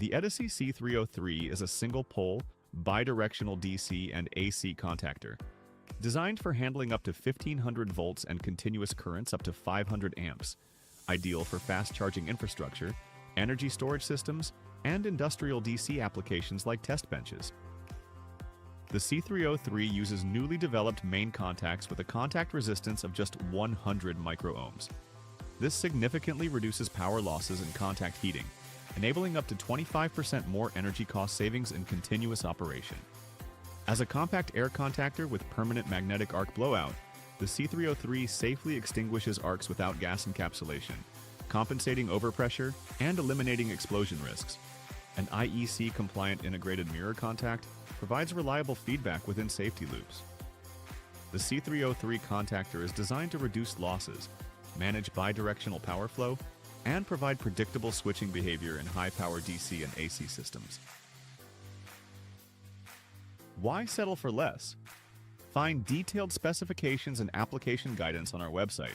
The Eddicy C303 is a single-pole, bidirectional DC and AC contactor, designed for handling up to 1500 volts and continuous currents up to 500 amps, ideal for fast-charging infrastructure, energy storage systems, and industrial DC applications like test benches. The C303 uses newly developed main contacts with a contact resistance of just 100 microohms. This significantly reduces power losses in contact heating, enabling up to 25% more energy cost savings in continuous operation. As a compact air contactor with permanent magnetic arc blowout, the C303 safely extinguishes arcs without gas encapsulation, compensating overpressure and eliminating explosion risks. An IEC-compliant integrated mirror contact provides reliable feedback within safety loops. The C303 contactor is designed to reduce losses, manage bidirectional power flow, and provide predictable switching behavior in high-power DC and AC systems. Why settle for less? Find detailed specifications and application guidance on our website.